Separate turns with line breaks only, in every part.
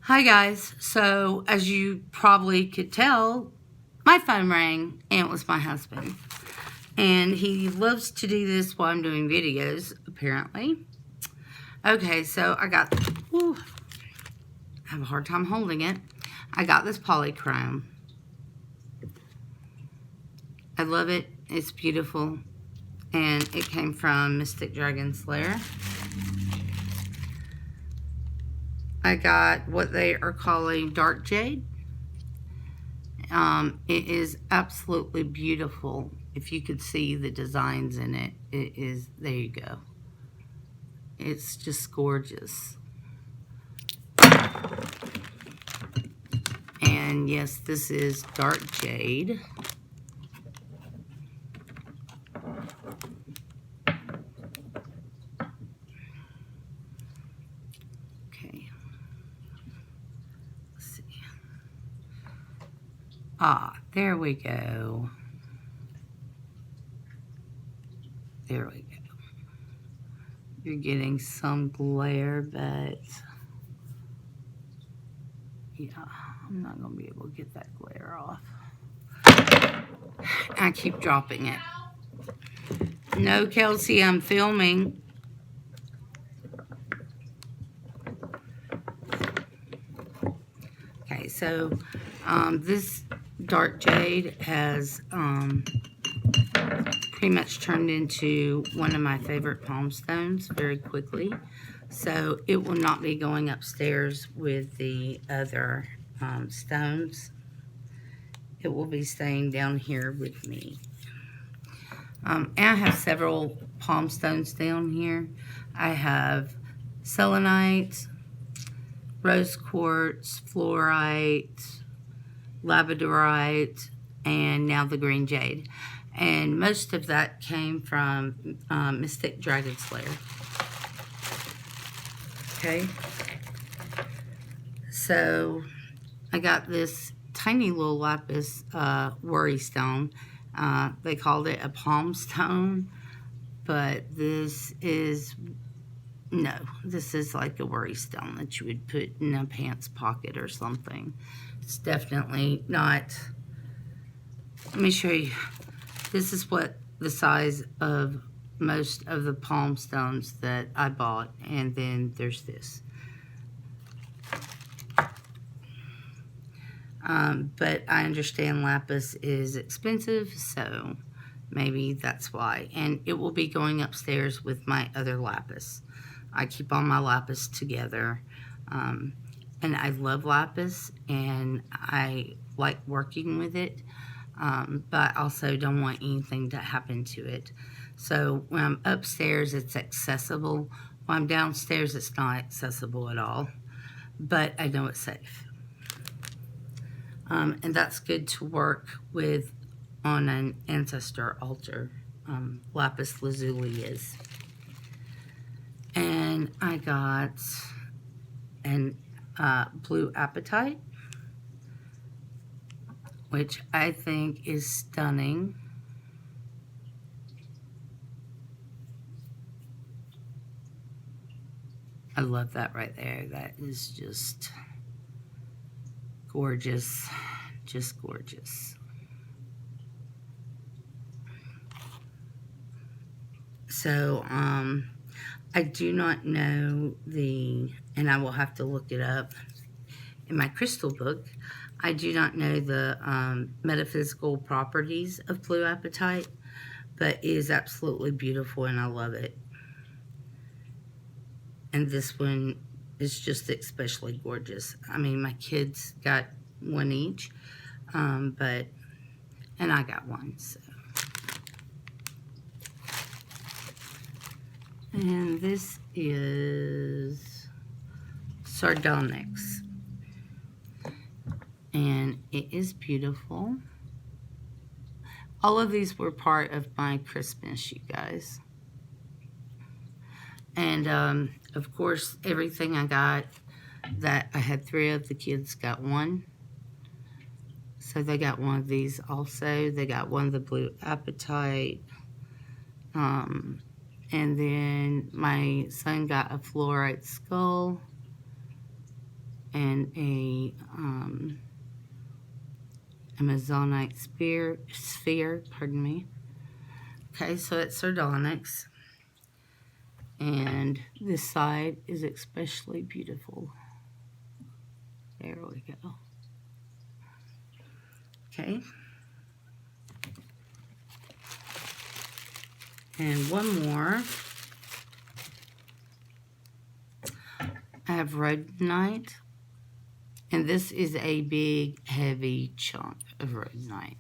Hi guys, so as you probably could tell, my phone rang and it was my husband. And he loves to do this while I'm doing videos, apparently. Okay, so I got, I have a hard time holding it. I got this polychrome. I love it, it's beautiful. And it came from Mystic Dragon Slayer. I got what they are calling dark jade. It is absolutely beautiful. If you could see the designs in it, it is, there you go. It's just gorgeous. And yes, this is dark jade. Okay. Let's see. There we go. There we go. You're getting some glare, but yeah, I'm not going to be able to get that glare off. I keep dropping it. No, Kelsey, I'm filming. Okay, so this dark jade has pretty much turned into one of my favorite palm stones very quickly. So it will not be going upstairs with the other stones. It will be staying down here with me. And I have several palm stones down here. I have selenite, rose quartz, fluorite, labradorite, and now the green jade. And most of that came from Mystic Dragon Slayer. Okay. So I got this tiny little lapis worry stone. They called it a palm stone, but this is, no, this is like a worry stone that you would put in a pants pocket or something. It's definitely not. Let me show you. This is what the size of most of the palm stones that I bought, and then there's this. But I understand lapis is expensive, so maybe that's why. And it will be going upstairs with my other lapis. I keep all my lapis together. And I love lapis, and I like working with it. But I also don't want anything to happen to it. So when I'm upstairs, it's accessible. When I'm downstairs, it's not accessible at all. But I know it's safe. And that's good to work with on an ancestor altar. Lapis lazuli is. And I got an blue apatite, which I think is stunning. I love that right there. That is just gorgeous. Just gorgeous. So, I do not know and I will have to look it up in my crystal book. I do not know the metaphysical properties of blue apatite, but it is absolutely beautiful and I love it. And this one is just especially gorgeous. I mean, my kids got one each, and I got one, so. And this is sardonyx. And it is beautiful. All of these were part of my Christmas, you guys. And, of course, everything I got that I had 3 of, the kids got one. So they got one of these also. They got one of the blue apatite. And then my son got a fluorite skull. and a Amazonite sphere, pardon me. Okay, so it's sardonyx. And this side is especially beautiful. There we go. Okay. And one more. I have rhodonite. And this is a big, heavy chunk of rhodonite.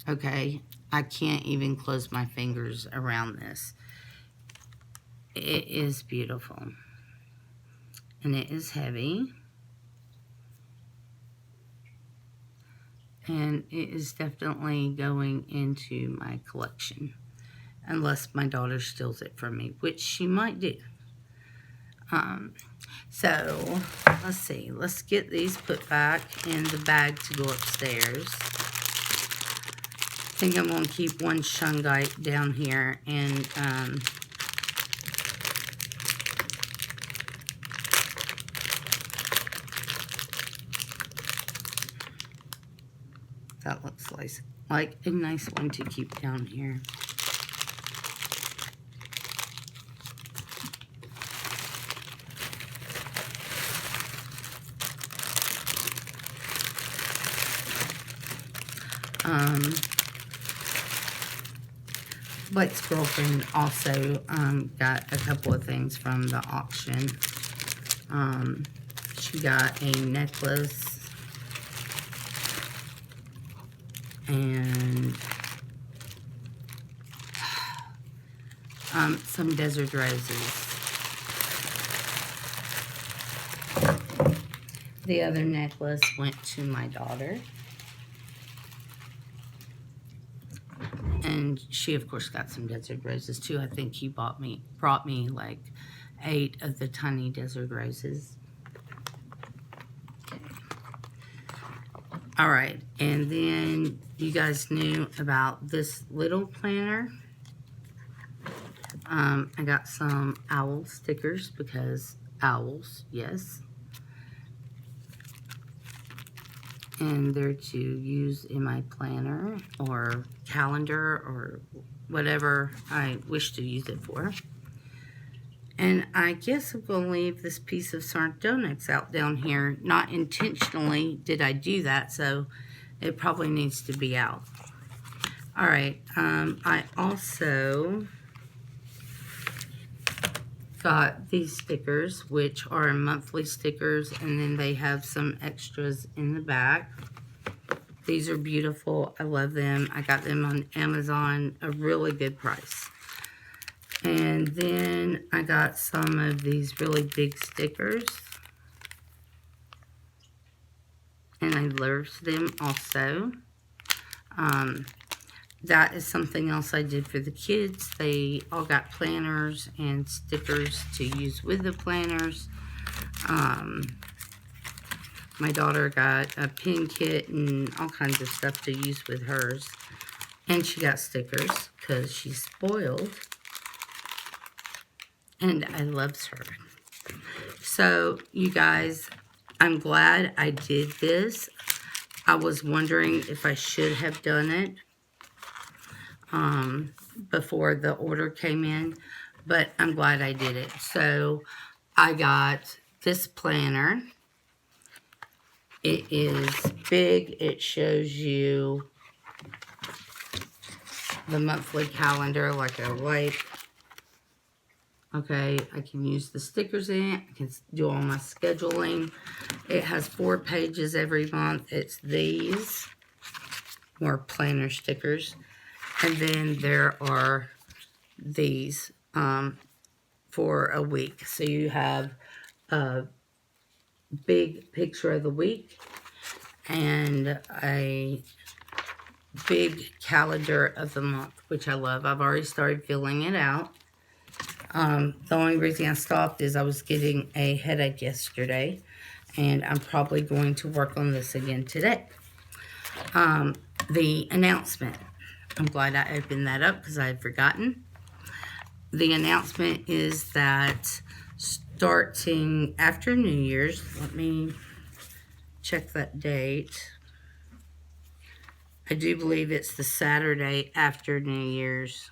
Okay. I can't even close my fingers around this. It is beautiful. And it is heavy. And it is definitely going into my collection. Unless my daughter steals it from me, which she might do. So, let's see. Let's get these put back in the bag to go upstairs. I think I'm going to keep one shungite down here. And, that looks like a nice one to keep down here. Blake's girlfriend also got a couple of things from the auction. She got a necklace and some desert roses. The other necklace went to my daughter. And she, of course, got some desert roses, too. I think he brought me like 8 of the tiny desert roses. Okay. All right. And then you guys knew about this little planner. I got some owl stickers because owls, yes. And they're to use in my planner or calendar or whatever I wish to use it for. And I guess I'm going to leave this piece of sardonyx out down here. Not intentionally did I do that, so it probably needs to be out. All right, I also got these stickers, which are monthly stickers, and then they have some extras in the back. These are beautiful. I love them. I got them on Amazon, a really good price. And then I got some of these really big stickers. And I love them also. That is something else I did for the kids. They all got planners and stickers to use with the planners. My daughter got a pin kit and all kinds of stuff to use with hers. And she got stickers because she's spoiled. And I loves her. So, you guys, I'm glad I did this. I was wondering if I should have done it before the order came in, but I'm glad I did it. So I got this planner. It is big. It shows you the monthly calendar like I like. Okay, I can use the stickers in it. I can do all my scheduling. It has 4 pages every month. It's these, more planner stickers. And then there are these for a week. So you have a big picture of the week and a big calendar of the month, which I love. I've already started filling it out. The only reason I stopped is I was getting a headache yesterday, and I'm probably going to work on this again today. The announcement. I'm glad I opened that up because I had forgotten. The announcement is that starting after New Year's. Let me check that date. I do believe it's the Saturday after New Year's.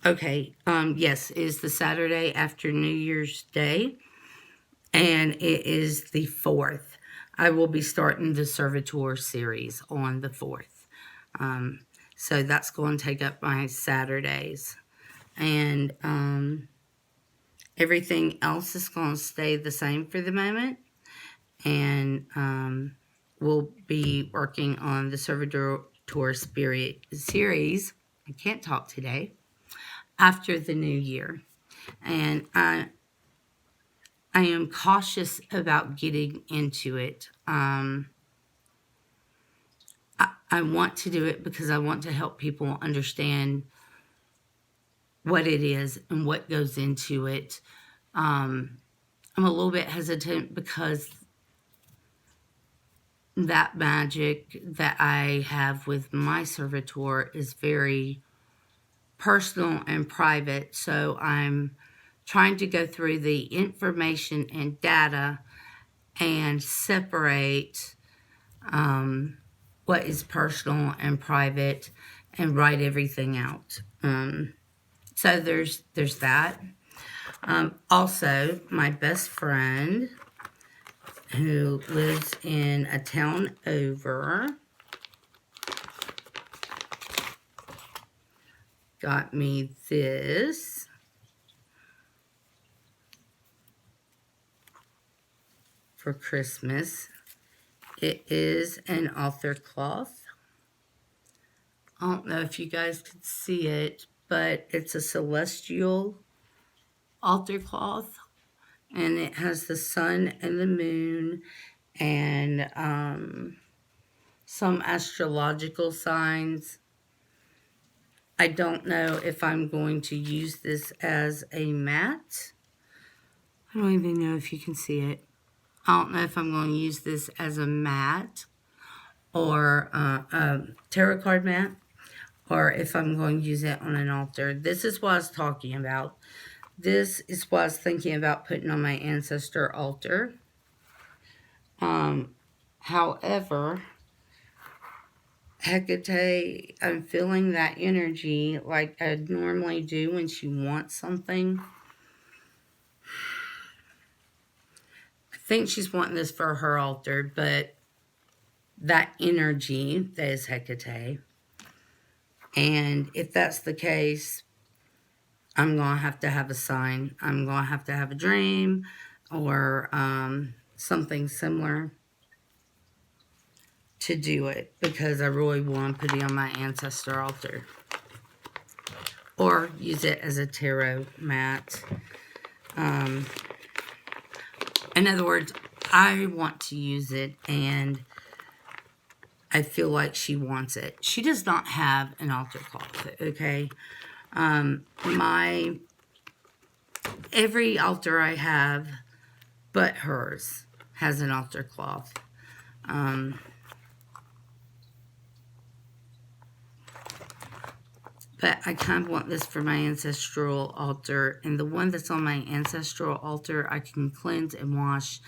Okay, yes, it is the Saturday after New Year's Day, and it is the 4th. I will be starting the Servitor series on the 4th. So that's going to take up my Saturdays. And everything else is going to stay the same for the moment. And we'll be working on the Servitor Spirit series. I can't talk today. After the new year. And I am cautious about getting into it. I want to do it because I want to help people understand what it is and what goes into it. I'm a little bit hesitant because that magic that I have with my servitor is very personal and private. So I'm trying to go through the information and data and separate what is personal and private and write everything out. So there's that. Also, my best friend who lives in a town over got me this. For Christmas. It is an altar cloth. I don't know if you guys could see it, but it's a celestial altar cloth. And it has the sun and the moon and some astrological signs. I don't know if I'm going to use this as a mat. I don't even know if you can see it. I don't know if I'm going to use this as a mat or a tarot card mat, or if I'm going to use it on an altar. This is what I was talking about. This is what I was thinking about putting on my ancestor altar. However, Hecate, I'm feeling that energy like I normally do when she wants something. I think she's wanting this for her altar, but that energy, that is Hecate. And if that's the case, I'm going to have a sign. I'm going to have a dream or something similar to do it, because I really want to put it on my ancestor altar. Or use it as a tarot mat. In other words, I want to use it, and I feel like she wants it. She does not have an altar cloth, okay? Every altar I have, but hers, has an altar cloth. But I kind of want this for my ancestral altar. And the one that's on my ancestral altar, I can cleanse and wash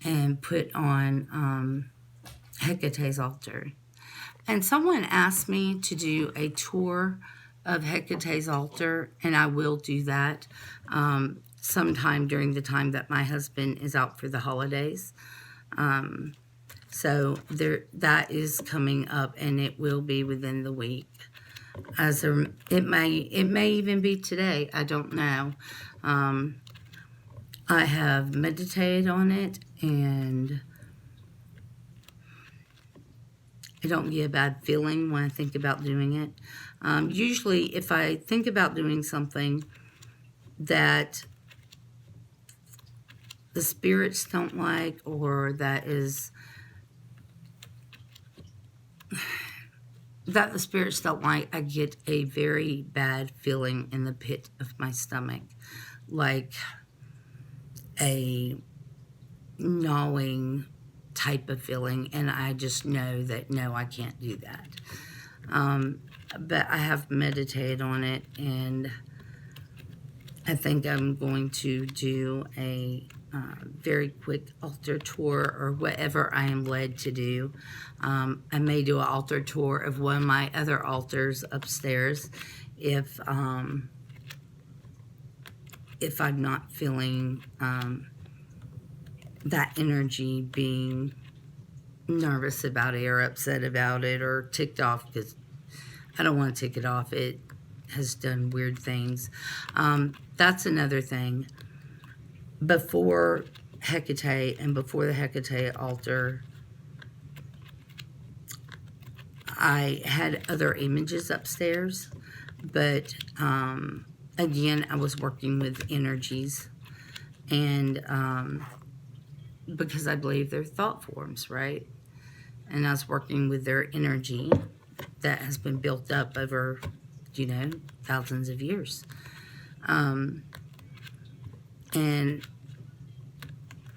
and put on Hecate's altar. And someone asked me to do a tour of Hecate's altar, and I will do that sometime during the time that my husband is out for the holidays. So that is coming up, and it will be within the week. It may even be today. I don't know. I have meditated on it, and I don't get a bad feeling when I think about doing it. Usually, if I think about doing something that the spirits don't like, or that the spirits don't like, I get a very bad feeling in the pit of my stomach. Like a gnawing type of feeling, and I just know that no, I can't do that. But I have meditated on it, and I think I'm going to do a very quick altar tour, or whatever I am led to do. I may do an altar tour of one of my other altars upstairs if I'm not feeling that energy, being nervous about it or upset about it or ticked off, because I don't want to tick it off. It has done weird things. That's another thing. Before Hecate and before the Hecate altar, I had other images upstairs, but again, I was working with energies, and because I believe they're thought forms, right? And I was working with their energy that has been built up over, thousands of years. And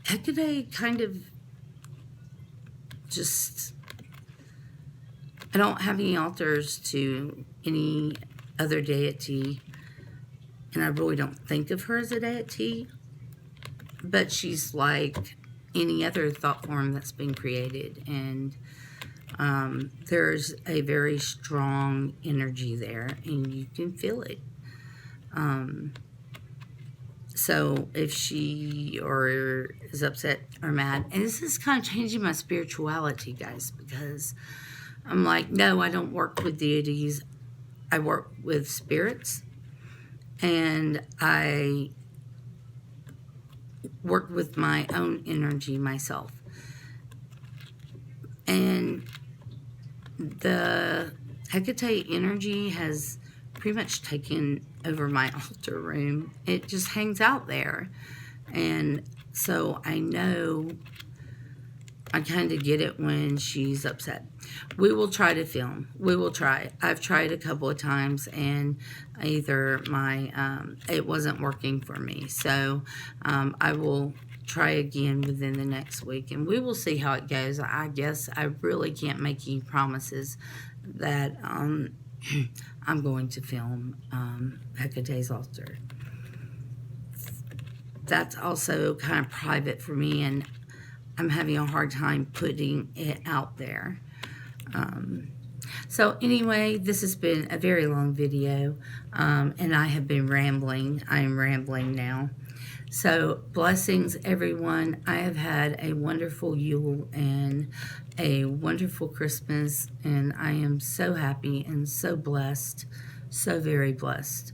Hecate kind of just, I don't have any altars to any other deity, and I really don't think of her as a deity, but she's like any other thought form that's been created, and there's a very strong energy there, and you can feel it. So if she is upset or mad, and this is kind of changing my spirituality, guys, because I'm like, no, I don't work with deities. I work with spirits, and I work with my own energy myself. And the Hecate energy has pretty much taken over my altar room. It just hangs out there. And so I know, I kind of get it when she's upset. We will try to film. We will try. I've tried a couple of times, and either it wasn't working for me. So I will try again within the next week, and we will see how it goes. I guess I really can't make any promises that I'm going to film Hecate's altar. That's also kind of private for me, and I'm having a hard time putting it out there. So anyway, this has been a very long video, and I have been rambling. I am rambling now. So blessings, everyone. I have had a wonderful Yule and a wonderful Christmas, and I am so happy and so blessed, so very blessed.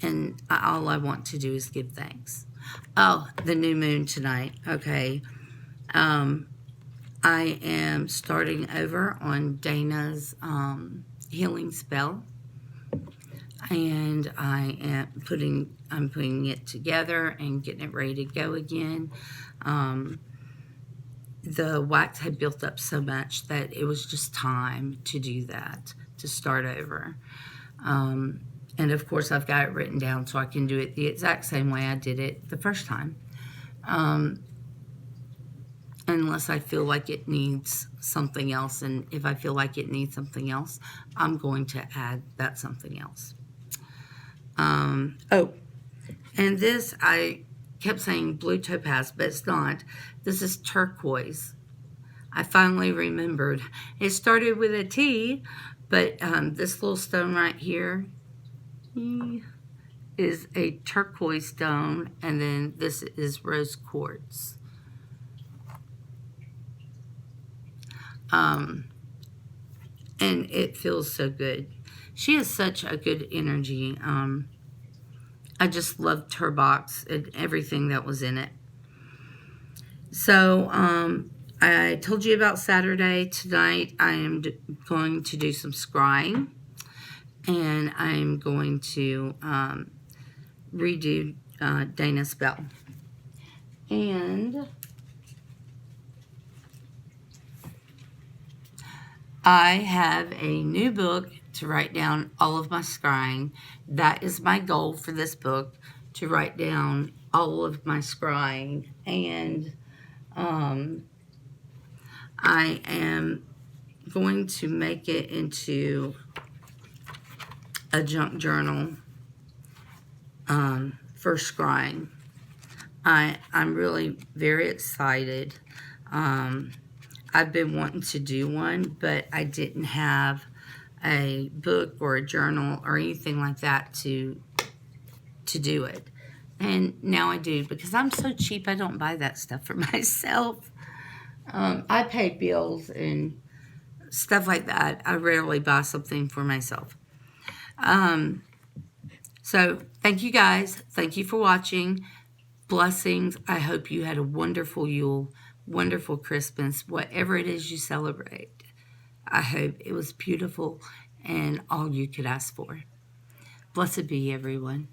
And all I want to do is give thanks. Oh, the new moon tonight. Okay. I am starting over on Dana's healing spell, and I'm putting it together and getting it ready to go again. The wax had built up so much that it was just time to do that, to start over. And of course, I've got it written down so I can do it the exact same way I did it the first time. Unless I feel like it needs something else. And if I feel like it needs something else, I'm going to add that something else. Oh, and this, I kept saying blue topaz, but it's not. This is turquoise. I finally remembered. It started with a T, but this little stone right here is a turquoise stone, and then this is rose quartz. And it feels so good. She has such a good energy. I just loved her box and everything that was in it. So, I told you about Saturday. Tonight, I am going to do some scrying, and I'm going to redo Dana's spell. And I have a new book to write down all of my scrying. That is my goal for this book, to write down all of my scrying. And I am going to make it into a junk journal for scrying. I'm really very excited. I've been wanting to do one, but I didn't have a book or a journal or anything like that to do it. And now I do, because I'm so cheap, I don't buy that stuff for myself. I pay bills and stuff like that. I rarely buy something for myself. So thank you guys. Thank you for watching. Blessings. I hope you had a wonderful Yule, wonderful Christmas, whatever it is you celebrate. I hope it was beautiful and all you could ask for. Blessed be everyone.